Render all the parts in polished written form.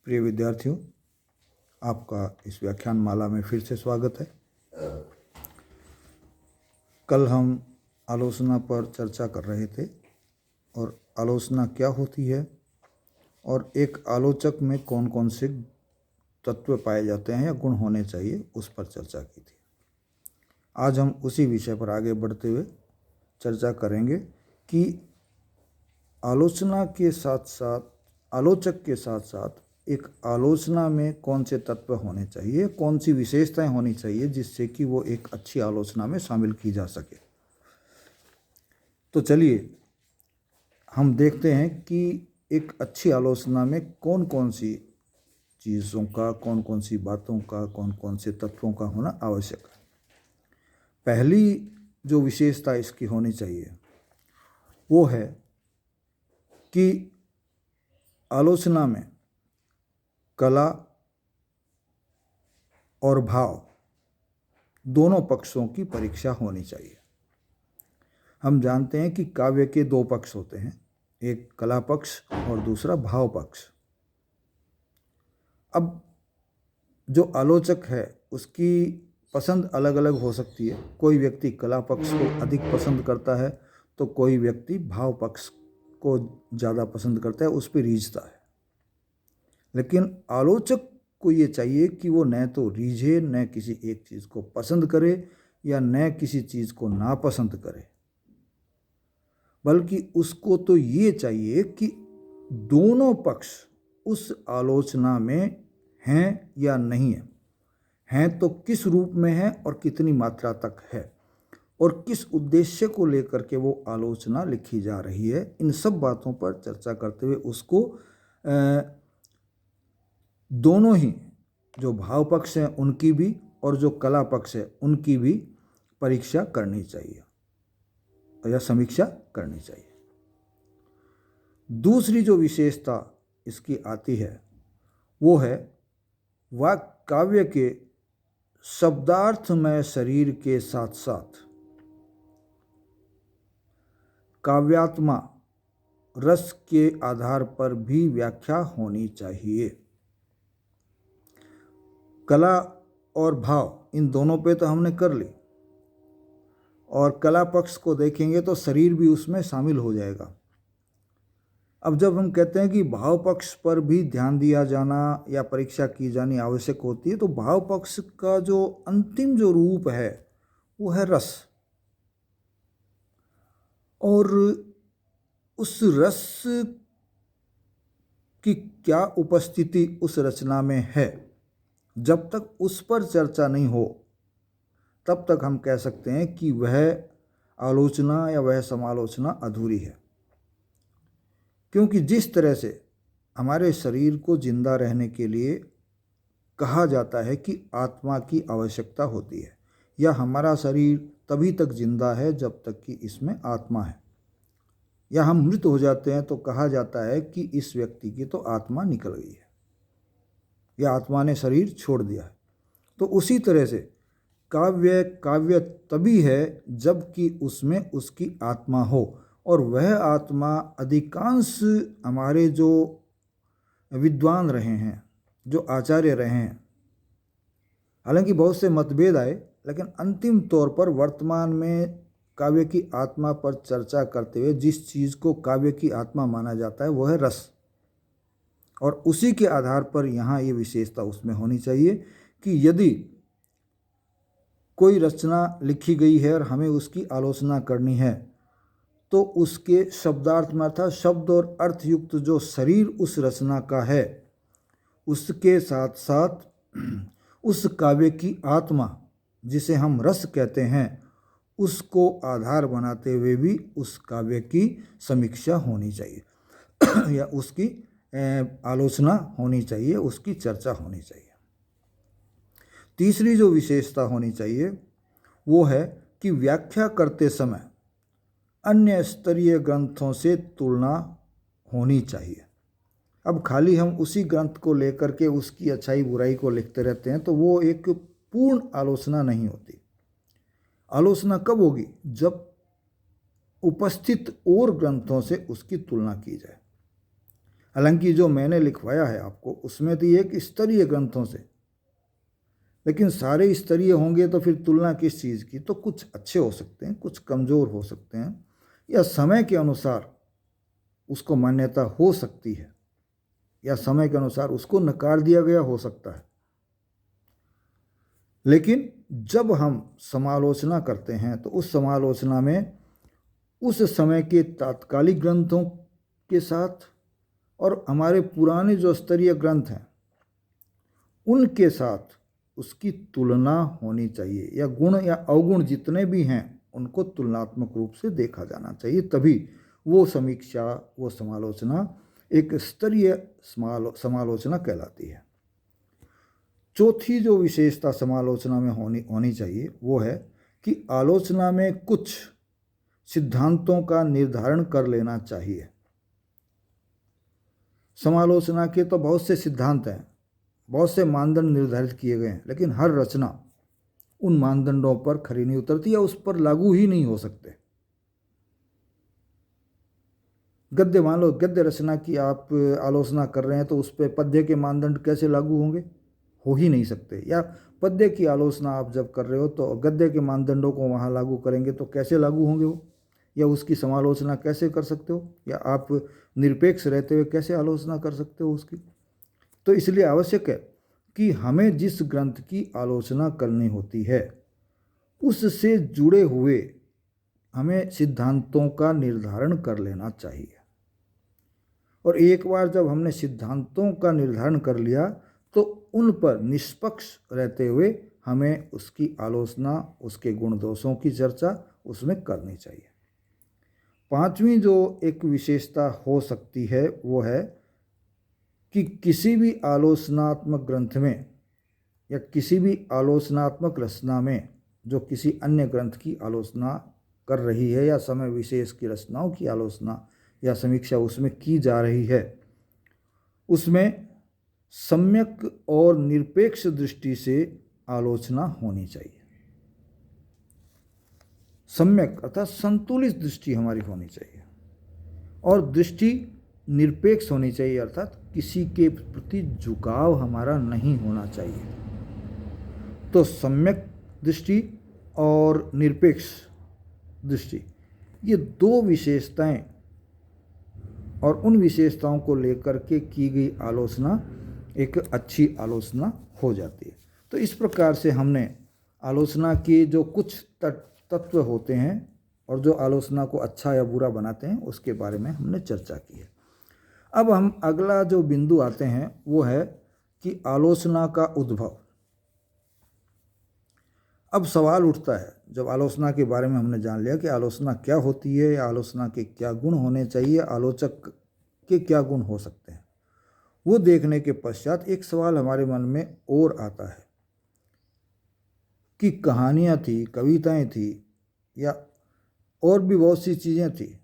प्रिय विद्यार्थियों, आपका इस व्याख्यान माला में फिर से स्वागत है। कल हम आलोचना पर चर्चा कर रहे थे और आलोचना क्या होती है और एक आलोचक में कौन कौन से तत्व पाए जाते हैं या गुण होने चाहिए, उस पर चर्चा की थी। आज हम उसी विषय पर आगे बढ़ते हुए चर्चा करेंगे कि आलोचक के साथ साथ एक आलोचना में कौन से तत्व होने चाहिए, कौन सी विशेषताएं होनी चाहिए जिससे कि वो एक अच्छी आलोचना में शामिल की जा सके। तो चलिए हम देखते हैं कि एक अच्छी आलोचना में कौन कौन सी चीज़ों का, कौन कौन सी बातों का, कौन कौन से तत्वों का होना आवश्यक है। पहली जो विशेषता इसकी होनी चाहिए वो है कि आलोचना में कला और भाव दोनों पक्षों की परीक्षा होनी चाहिए। हम जानते हैं कि काव्य के दो पक्ष होते हैं, एक कला पक्ष और दूसरा भाव पक्ष। अब जो आलोचक है उसकी पसंद अलग अलग हो सकती है। कोई व्यक्ति कला पक्ष को अधिक पसंद करता है तो कोई व्यक्ति भाव पक्ष को ज़्यादा पसंद करता है, उस पर रीझता है। लेकिन आलोचक को ये चाहिए कि वो न तो रीझे, न किसी एक चीज़ को पसंद करे या न किसी चीज़ को नापसंद करे, बल्कि उसको तो ये चाहिए कि दोनों पक्ष उस आलोचना में हैं या नहीं हैं तो किस रूप में है और कितनी मात्रा तक है और किस उद्देश्य को लेकर के वो आलोचना लिखी जा रही है। इन सब बातों पर चर्चा करते हुए उसको दोनों ही, जो भाव पक्ष हैं उनकी भी और जो कला पक्ष है उनकी भी परीक्षा करनी चाहिए या समीक्षा करनी चाहिए। दूसरी जो विशेषता इसकी आती है वो है वह काव्य के शब्दार्थमय शरीर के साथ साथ काव्यात्मा रस के आधार पर भी व्याख्या होनी चाहिए। कला और भाव इन दोनों पे तो हमने कर ली, और कला पक्ष को देखेंगे तो शरीर भी उसमें शामिल हो जाएगा। अब जब हम कहते हैं कि भाव पक्ष पर भी ध्यान दिया जाना या परीक्षा की जानी आवश्यक होती है, तो भाव पक्ष का जो अंतिम जो रूप है वो है रस, और उस रस की क्या उपस्थिति उस रचना में है, जब तक उस पर चर्चा नहीं हो तब तक हम कह सकते हैं कि वह आलोचना या वह समालोचना अधूरी है। क्योंकि जिस तरह से हमारे शरीर को जिंदा रहने के लिए कहा जाता है कि आत्मा की आवश्यकता होती है, या हमारा शरीर तभी तक जिंदा है जब तक कि इसमें आत्मा है, या हम मृत हो जाते हैं तो कहा जाता है कि इस व्यक्ति की तो आत्मा निकल गई है या आत्मा ने शरीर छोड़ दिया है। तो उसी तरह से काव्य तभी है जबकि उसमें उसकी आत्मा हो, और वह आत्मा अधिकांश हमारे जो विद्वान रहे हैं, जो आचार्य रहे हैं, हालांकि बहुत से मतभेद आए, लेकिन अंतिम तौर पर वर्तमान में काव्य की आत्मा पर चर्चा करते हुए जिस चीज़ को काव्य की आत्मा माना जाता है वो है रस, और उसी के आधार पर यहाँ ये विशेषता उसमें होनी चाहिए कि यदि कोई रचना लिखी गई है और हमें उसकी आलोचना करनी है तो उसके शब्दार्थ में अर्थात शब्द और अर्थ युक्त जो शरीर उस रचना का है उसके साथ साथ उस काव्य की आत्मा जिसे हम रस कहते हैं उसको आधार बनाते हुए भी उस काव्य की समीक्षा होनी चाहिए या उसकी आलोचना होनी चाहिए, उसकी चर्चा होनी चाहिए। तीसरी जो विशेषता होनी चाहिए वो है कि व्याख्या करते समय अन्य स्तरीय ग्रंथों से तुलना होनी चाहिए। अब खाली हम उसी ग्रंथ को लेकर के उसकी अच्छाई बुराई को लिखते रहते हैं तो वो एक पूर्ण आलोचना नहीं होती। आलोचना कब होगी? जब उपस्थित और ग्रंथों से उसकी तुलना की जाए। हालांकि जो मैंने लिखवाया है आपको उसमें तो एक स्तरीय ग्रंथों से, लेकिन सारे स्तरीय होंगे तो फिर तुलना किस चीज़ की। तो कुछ अच्छे हो सकते हैं, कुछ कमज़ोर हो सकते हैं, या समय के अनुसार उसको मान्यता हो सकती है, या समय के अनुसार उसको नकार दिया गया हो सकता है। लेकिन जब हम समालोचना करते हैं तो उस समालोचना में उस समय के तात्कालिक ग्रंथों के साथ और हमारे पुराने जो स्तरीय ग्रंथ हैं उनके साथ उसकी तुलना होनी चाहिए, या गुण या अवगुण जितने भी हैं उनको तुलनात्मक रूप से देखा जाना चाहिए। तभी वो समीक्षा, वो समालोचना एक स्तरीय समालोचना कहलाती है। चौथी जो विशेषता समालोचना में होनी चाहिए वो है कि आलोचना में कुछ सिद्धांतों का निर्धारण कर लेना चाहिए। समालोचना के तो बहुत से सिद्धांत हैं, बहुत से मानदंड निर्धारित किए गए हैं, लेकिन हर रचना उन मानदंडों पर खरी नहीं उतरती या उस पर लागू ही नहीं हो सकते। गद्य, मान लो गद्य रचना की आप आलोचना कर रहे हैं तो उस पर पद्य के मानदंड कैसे लागू होंगे? हो ही नहीं सकते। या पद्य की आलोचना आप जब कर रहे हो तो गद्य के मानदंडों को वहाँ लागू करेंगे तो कैसे लागू होंगे वो? या उसकी समालोचना कैसे कर सकते हो? या आप निरपेक्ष रहते हुए कैसे आलोचना कर सकते हो उसकी? तो इसलिए आवश्यक है कि हमें जिस ग्रंथ की आलोचना करनी होती है उससे जुड़े हुए हमें सिद्धांतों का निर्धारण कर लेना चाहिए। और एक बार जब हमने सिद्धांतों का निर्धारण कर लिया तो उन पर निष्पक्ष रहते हुए हमें उसकी आलोचना, उसके गुण दोषों की चर्चा उसमें करनी चाहिए। पांचवी जो एक विशेषता हो सकती है वो है कि किसी भी आलोचनात्मक ग्रंथ में या किसी भी आलोचनात्मक रचना में जो किसी अन्य ग्रंथ की आलोचना कर रही है या समय विशेष की रचनाओं की आलोचना या समीक्षा उसमें की जा रही है, उसमें सम्यक और निरपेक्ष दृष्टि से आलोचना होनी चाहिए। सम्यक अर्थात संतुलित दृष्टि हमारी होनी चाहिए, और दृष्टि निरपेक्ष होनी चाहिए अर्थात किसी के प्रति झुकाव हमारा नहीं होना चाहिए। तो सम्यक दृष्टि और निरपेक्ष दृष्टि, ये दो विशेषताएं, और उन विशेषताओं को लेकर के की गई आलोचना एक अच्छी आलोचना हो जाती है। तो इस प्रकार से हमने आलोचना के जो कुछ तत्व होते हैं और जो आलोचना को अच्छा या बुरा बनाते हैं उसके बारे में हमने चर्चा की है। अब हम अगला जो बिंदु आते हैं वो है कि आलोचना का उद्भव। अब सवाल उठता है, जब आलोचना के बारे में हमने जान लिया कि आलोचना क्या होती है, या आलोचना के क्या गुण होने चाहिए, आलोचक के क्या गुण हो सकते हैं, वो देखने के पश्चात एक सवाल हमारे मन में और आता है कि कहानियाँ थी, कविताएं थी, या और भी बहुत सी चीज़ें थी,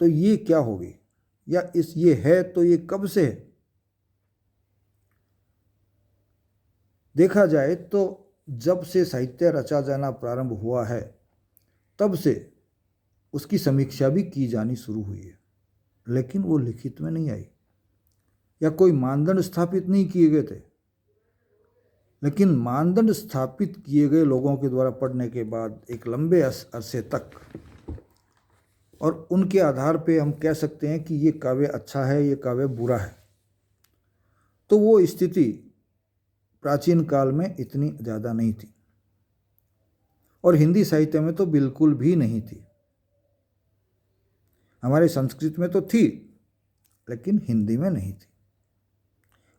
तो ये क्या होगी, या ये है तो ये कब से है? देखा जाए तो जब से साहित्य रचा जाना प्रारंभ हुआ है तब से उसकी समीक्षा भी की जानी शुरू हुई है, लेकिन वो लिखित में नहीं आई, या कोई मानदंड स्थापित नहीं किए गए थे। लेकिन मानदंड स्थापित किए गए लोगों के द्वारा पढ़ने के बाद एक लंबे अरसे तक, और उनके आधार पे हम कह सकते हैं कि ये काव्य अच्छा है, ये काव्य बुरा है, तो वो स्थिति प्राचीन काल में इतनी ज़्यादा नहीं थी, और हिंदी साहित्य में तो बिल्कुल भी नहीं थी। हमारे संस्कृत में तो थी लेकिन हिंदी में नहीं थी,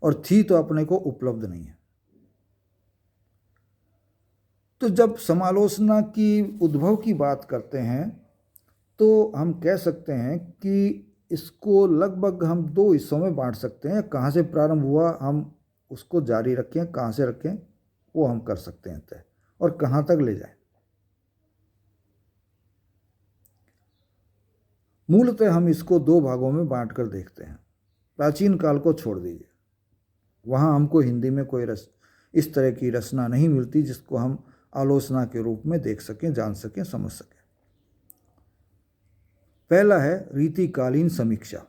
और थी तो अपने को उपलब्ध नहीं है। तो जब समालोचना की उद्भव की बात करते हैं तो हम कह सकते हैं कि इसको लगभग हम दो हिस्सों में बांट सकते हैं। कहाँ से प्रारंभ हुआ हम उसको जारी रखें, कहाँ से रखें वो हम कर सकते हैं तय, और कहाँ तक ले जाएं। मूलतः हम इसको दो भागों में बांट कर देखते हैं। प्राचीन काल को छोड़ दीजिए, वहाँ हमको हिंदी में कोई इस तरह की रचना नहीं मिलती जिसको हम आलोचना के रूप में देख सकें, जान सकें, समझ सकें। पहला है रीतिकालीन समीक्षा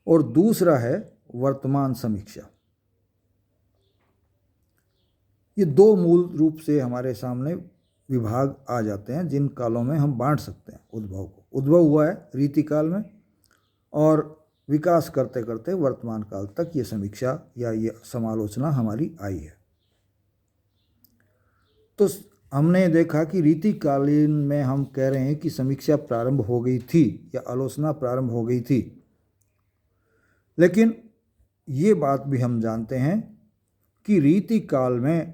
और दूसरा है वर्तमान समीक्षा। ये दो मूल रूप से हमारे सामने विभाग आ जाते हैं जिन कालों में हम बांट सकते हैं उद्भव को। उद्भव हुआ है रीतिकाल में और विकास करते करते वर्तमान काल तक ये समीक्षा या ये समालोचना हमारी आई है। तो हमने देखा कि रीतिकालीन में हम कह रहे हैं कि समीक्षा प्रारंभ हो गई थी या आलोचना प्रारंभ हो गई थी, लेकिन ये बात भी हम जानते हैं कि रीतिकाल में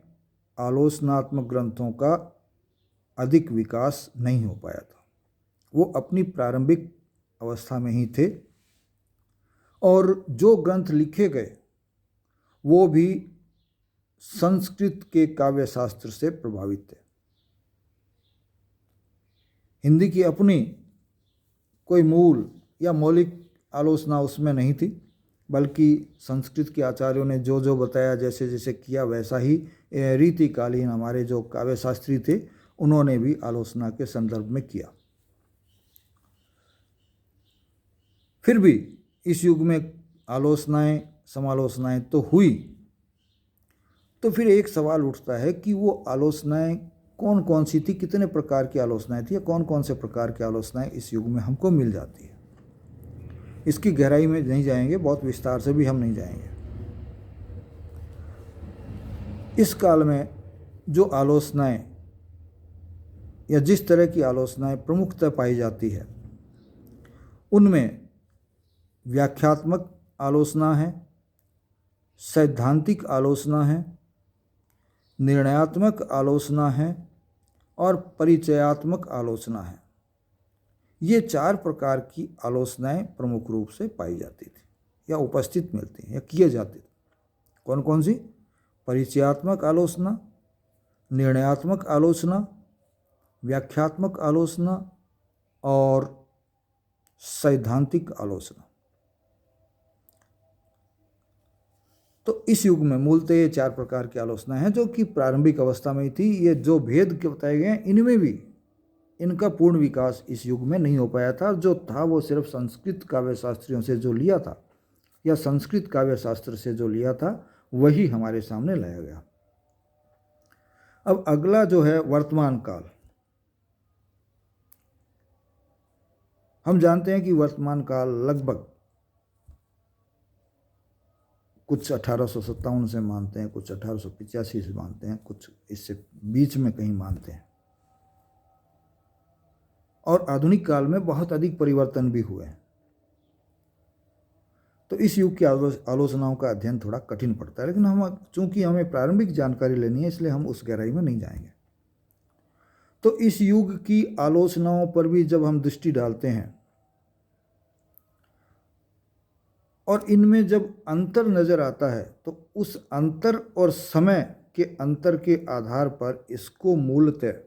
आलोचनात्मक ग्रंथों का अधिक विकास नहीं हो पाया था। वो अपनी प्रारंभिक अवस्था में ही थे और जो ग्रंथ लिखे गए वो भी संस्कृत के काव्य शास्त्र से प्रभावित थे। हिंदी की अपनी कोई मूल या मौलिक आलोचना उसमें नहीं थी, बल्कि संस्कृत के आचार्यों ने जो जो बताया, जैसे जैसे किया, वैसा ही रीतिकालीन हमारे जो काव्य शास्त्री थे उन्होंने भी आलोचना के संदर्भ में किया। फिर भी इस युग में आलोचनाएं समालोचनाएं तो हुई, तो फिर एक सवाल उठता है कि वो आलोचनाएं कौन कौन सी थी, कितने प्रकार की आलोचनाएं थी या कौन कौन से प्रकार की आलोचनाएं इस युग में हमको मिल जाती है। इसकी गहराई में नहीं जाएंगे, बहुत विस्तार से भी हम नहीं जाएंगे। इस काल में जो आलोचनाएं या जिस तरह की आलोचनाएं प्रमुखतः पाई जाती है उनमें व्याख्यात्मक आलोचना है, सैद्धांतिक आलोचना है, निर्णयात्मक आलोचना है और परिचयात्मक आलोचना है। ये चार प्रकार की आलोचनाएं प्रमुख रूप से पाई जाती थी या उपस्थित मिलती हैं या किए जाते थे। कौन कौन सी? परिचयात्मक आलोचना, निर्णयात्मक आलोचना, व्याख्यात्मक आलोचना और सैद्धांतिक आलोचना। तो इस युग में मूलतः ये चार प्रकार की आलोचना है जो कि प्रारंभिक अवस्था में ही थी। ये जो भेद के बताए गए हैं इनमें भी इनका पूर्ण विकास इस युग में नहीं हो पाया था। जो था वो सिर्फ संस्कृत काव्य शास्त्रियों से जो लिया था या संस्कृत काव्य शास्त्र से जो लिया था वही हमारे सामने लाया गया। अब अगला जो है वर्तमान काल। हम जानते हैं कि वर्तमान काल लगभग कुछ 1857 से मानते हैं, कुछ 1885 से मानते हैं, कुछ इससे बीच में कहीं मानते हैं। और आधुनिक काल में बहुत अधिक परिवर्तन भी हुए हैं। तो इस युग की आलोचनाओं का अध्ययन थोड़ा कठिन पड़ता है, लेकिन हम चूंकि हमें प्रारंभिक जानकारी लेनी है इसलिए हम उस गहराई में नहीं जाएंगे। तो इस युग की आलोचनाओं पर भी जब हम दृष्टि डालते हैं और इनमें जब अंतर नजर आता है तो उस अंतर और समय के अंतर के आधार पर इसको मूलतः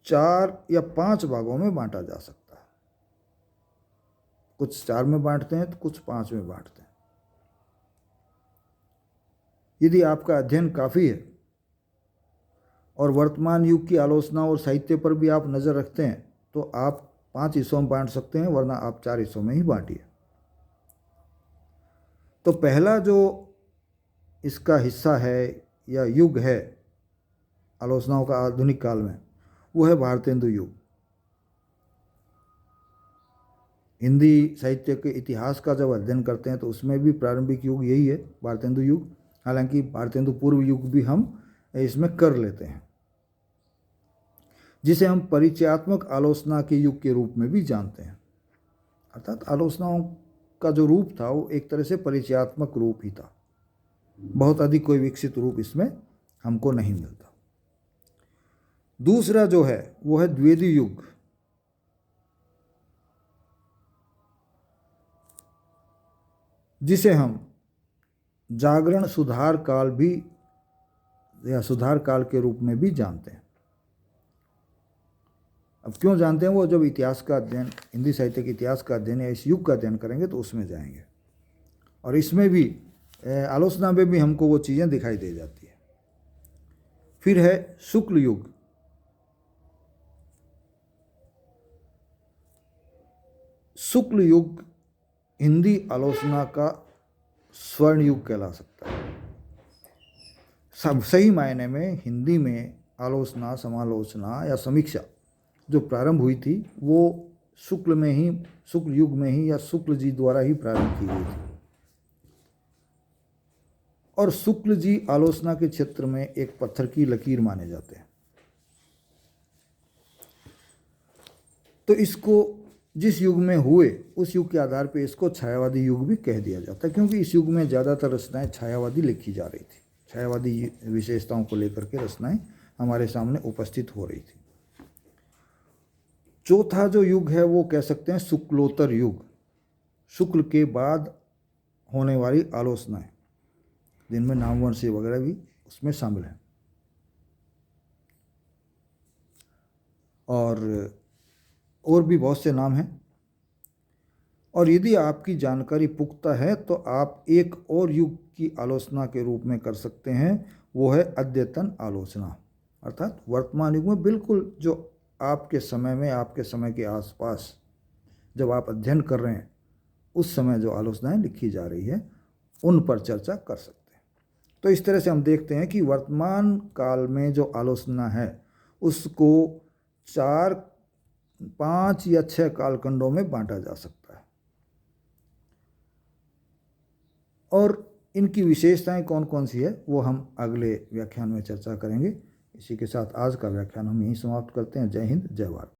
4 या 5 भागों में बांटा जा सकता है। कुछ 4 में बांटते हैं तो कुछ 5 में बांटते हैं। यदि आपका अध्ययन काफ़ी है और वर्तमान युग की आलोचना और साहित्य पर भी आप नज़र रखते हैं तो आप 5 हिस्सों में बांट सकते हैं, वरना आप 4 हिस्सों में ही बांटिए। तो पहला जो इसका हिस्सा है या युग है आलोचनाओं का आधुनिक काल में, वो है भारतेंदु युग। हिंदी साहित्य के इतिहास का जब अध्ययन करते हैं तो उसमें भी प्रारंभिक युग यही है, भारतेंदु युग। हालांकि भारतेंदु पूर्व युग भी हम इसमें कर लेते हैं, जिसे हम परिचयात्मक आलोचना के युग के रूप में भी जानते हैं। अर्थात आलोचनाओं का जो रूप था वो एक तरह से परिचयात्मक रूप ही था, बहुत अधिक कोई विकसित रूप इसमें हमको नहीं मिलता। दूसरा जो है वो है द्विवेदी युग। जिसे हम जागरण सुधार काल भी या सुधार काल के रूप में भी जानते हैं। अब क्यों जानते हैं? वो जब इतिहास का अध्ययन, हिंदी साहित्य के इतिहास का अध्ययन या इस युग का अध्ययन करेंगे तो उसमें जाएंगे और इसमें भी आलोचना में भी हमको वो चीज़ें दिखाई दे जाती है। फिर है शुक्ल युग। शुक्ल युग हिंदी आलोचना का स्वर्ण युग कहला सकता है। सब सही मायने में हिंदी में आलोचना, समालोचना या समीक्षा जो प्रारंभ हुई थी वो शुक्ल युग में ही या शुक्ल जी द्वारा ही प्रारंभ की गई थी। और शुक्ल जी आलोचना के क्षेत्र में एक पत्थर की लकीर माने जाते हैं। तो इसको जिस युग में हुए उस युग के आधार पर इसको छायावादी युग भी कह दिया जाता है, क्योंकि इस युग में ज़्यादातर रचनाएं छायावादी लिखी जा रही थी। छायावादी विशेषताओं को लेकर के रचनाएं हमारे सामने उपस्थित हो रही थी। चौथा जो युग है वो कह सकते हैं शुक्लोत्तर युग, शुक्ल के बाद होने वाली आलोचनाएं, जिनमें नामवंशी वगैरह भी उसमें शामिल हैं। और भी बहुत से नाम हैं। और यदि आपकी जानकारी पुख्ता है तो आप एक और युग की आलोचना के रूप में कर सकते हैं, वो है अद्यतन आलोचना। अर्थात वर्तमान युग में बिल्कुल जो आपके समय में, आपके समय के आसपास जब आप अध्ययन कर रहे हैं उस समय जो आलोचनाएं लिखी जा रही है उन पर चर्चा कर सकते हैं। तो इस तरह से हम देखते हैं कि वर्तमान काल में जो आलोचना है उसको 4, 5 या 6 कालखंडों में बांटा जा सकता है। और इनकी विशेषताएं कौन कौन सी है वो हम अगले व्याख्यान में चर्चा करेंगे। इसी के साथ आज का व्याख्यान हम यहीं समाप्त करते हैं। जय हिंद, जय भारत।